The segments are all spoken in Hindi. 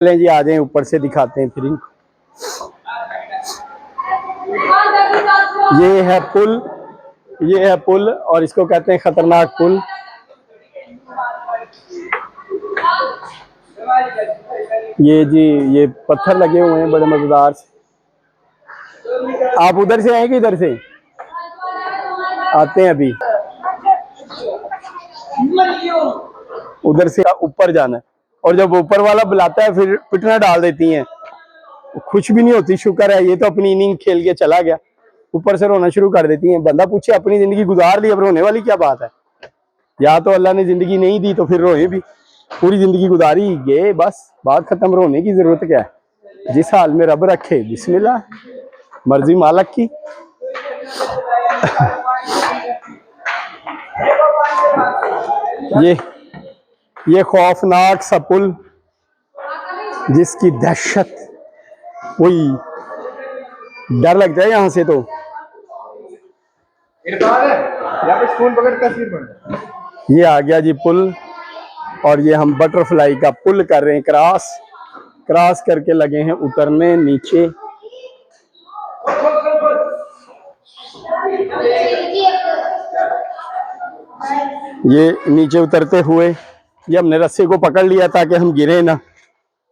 चलें जी, आ जाएं ऊपर से दिखाते हैं फिर इनको। ये है पुल, ये है पुल और इसको कहते हैं खतरनाक पुल। ये जी, ये पत्थर लगे हुए हैं बड़े मजेदार से। आप उधर से आएंगे, इधर से आते हैं अभी, उधर से ऊपर जाना है। और जब ऊपर वाला बुलाता है फिर पिटना डाल देती हैं, खुश भी नहीं होती। शुक्र है ये तो अपनी इनिंग खेल के चला गया, ऊपर से रोना शुरू कर देती हैं। बंदा पूछे अपनी जिंदगी गुजार ली, अब रोने वाली क्या बात है। या तो अल्लाह ने जिंदगी नहीं दी तो फिर रोए भी, पूरी जिंदगी गुजारी गए, बस बात खत्म। रोने की जरूरत क्या है, जिस हाल में रब रखे बिस्मिल्लाह, मर्जी मालक की। ये खौफनाक सा पुल जिसकी दहशत, कोई डर लगता है यहाँ से तो। ये आ गया जी पुल, और ये हम बटरफ्लाई का पुल कर रहे हैं क्रॉस करके लगे हैं उतरने नीचे। ये नीचे उतरते हुए ये हमने रस्से को पकड़ लिया ताकि हम गिरे ना,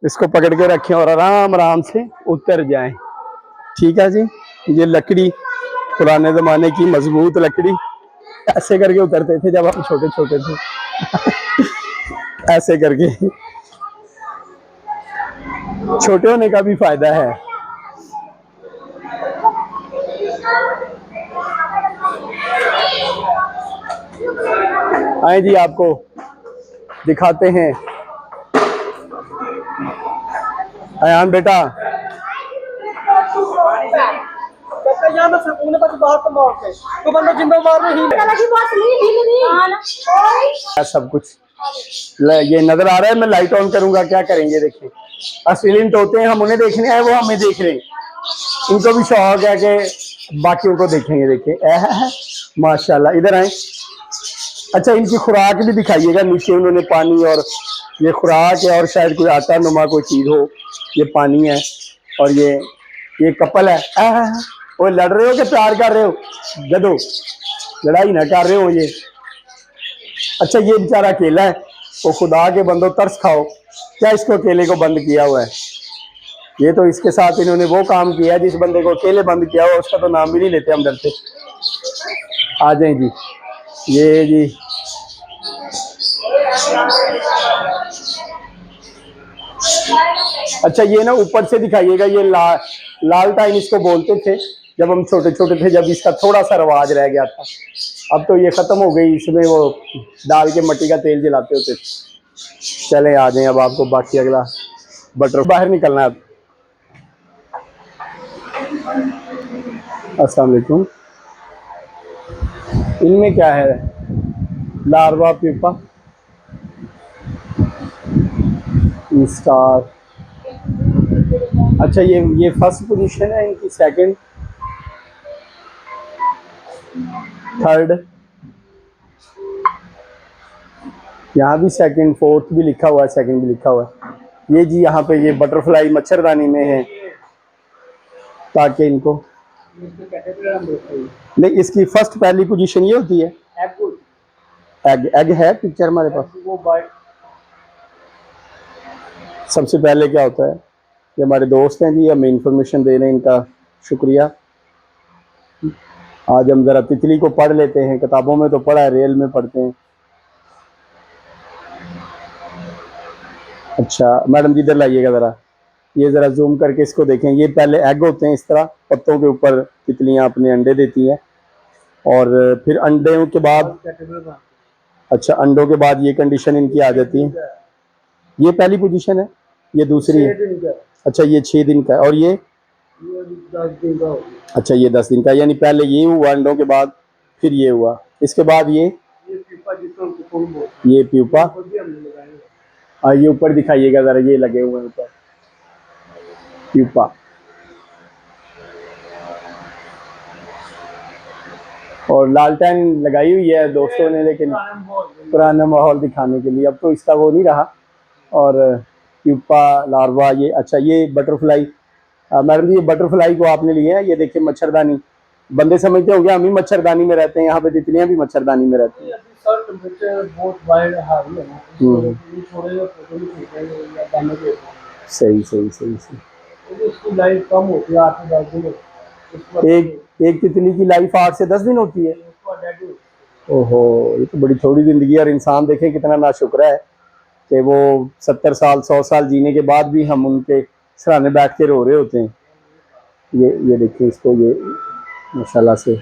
इसको पकड़ के रखें और आराम आराम से उतर जाएं। ठीक है जी। ये लकड़ी पुराने जमाने की मजबूत लकड़ी, ऐसे करके उतरते थे जब हम छोटे छोटे थे। ऐसे करके, छोटे होने का भी फायदा है। आए जी, आपको दिखाते हैं। अयान बेटा, सब कुछ ये नजर आ रहा है। मैं लाइट ऑन करूंगा, क्या करेंगे देखिए। असलियत होते हैं, हम उन्हें देखने आए, वो हमें देख रहे हैं। इनको भी शौक है कि बाकियों को देखेंगे। देखिए माशाल्लाह, इधर आए। अच्छा, इनकी खुराक भी दिखाइएगा। नीचे उन्होंने पानी, और ये खुराक है और शायद कोई आटा नुमा कोई चीज हो। ये पानी है और ये कपल है। वो लड़ रहे हो कि प्यार कर रहे हो? गधो, लड़ाई ना कर रहे हो ये। अच्छा, ये बेचारा अकेला है। वो खुदा के बंदो तरस खाओ, क्या इसको अकेले को बंद किया हुआ है? ये तो इसके साथ इन्होंने वो काम किया है, जिस बंदे को अकेले बंद किया हुआ उसका तो नाम भी नहीं लेते हम, डर से। आ जाए जी, ये जी अच्छा, ये ना ऊपर से दिखाइएगा। ये लाल टाइन इसको बोलते थे जब हम छोटे छोटे थे, जब इसका थोड़ा सा रवाज रह गया था। अब तो ये खत्म हो गई, इसमें वो डाल के मट्टी का तेल जलाते होते थे। चले आ जाए अब आपको बाकी अगला बटर। बाहर निकलना है अब। अस्सलाम वालेकुम। इनमें क्या है? Larva pupa star. अच्छा, ये फर्स्ट पोजीशन है इनकी, सेकंड, थर्ड, यहाँ भी सेकंड, फोर्थ भी लिखा हुआ है, सेकंड भी लिखा हुआ है। ये जी यहाँ पे ये बटरफ्लाई मच्छरदानी में है, ताकि इनको नहीं, इसकी फर्स्ट पहली पोजीशन ये होती है। एग है पिक्चर हमारे पास। सबसे पहले क्या होता है, ये हमारे दोस्त हैं जी, हमें इंफॉर्मेशन दे रहे हैं, इनका शुक्रिया। आज हम जरा तितली को पढ़ लेते हैं। किताबों में तो पढ़ा है, रियल में पढ़ते हैं। अच्छा मैडम जी, इधर लाइएगा ज़रा, ये ज़रा जूम करके इसको देखें। ये पहले एग होते हैं, इस तरह पत्तों के ऊपर तितलियां अपने अंडे देती हैं, और फिर अंडों के बाद, अच्छा अंडों के बाद ये कंडीशन इनकी आ जाती है। ये पहली पोजीशन है, ये दूसरी है। अच्छा, ये 6 दिन का है, और ये 10 दिन का। अच्छा, ये 10 दिन का, यानी पहले ये हुआ अंडों के बाद, फिर ये हुआ, इसके बाद ये प्यूपा। ये ऊपर दिखाइएगा जरा, ये लगे हुए हैं ऊपर प्यूपा। और लालटेन लगाई हुई है दोस्तों ने, लेकिन पुराना माहौल दिखाने के लिए। अब तो इसका वो नहीं रहा, और प्यूपा लार्वा, ये अच्छा ये बटरफ्लाई। मैडम जी ये बटरफ्लाई को आपने लिए हैं, ये देखिए मच्छरदानी। बंदे समझते होंगे हम ही मच्छरदानी में रहते हैं, यहाँ पे तितलियां भी मच्छरदानी में रहती हैं। सर टेम्परेचर बहुत वाइड हावी है ना, इस वजह से ये थोड़े जो फोटो भी खींचते हैं या डैमेज होते हैं, सही सही सही सही। क्योंकि इसकी लाइफ कम होती है, 8 से 10 दिन होती है, उसके बाद एक एक तितली की लाइफ 8 से 10 दिन होती है। उसके बाद डेड हो जाती है। ओहो, ये तो बड़ी थोड़ी जिंदगी है। और इंसान देखें कितना नाशुक्र है कि वो 70 साल 100 साल जीने के बाद भी हम उनके सराहने बैठ के रो रहे होते हैं। ये देखिए इसको, ये माशाल्लाह से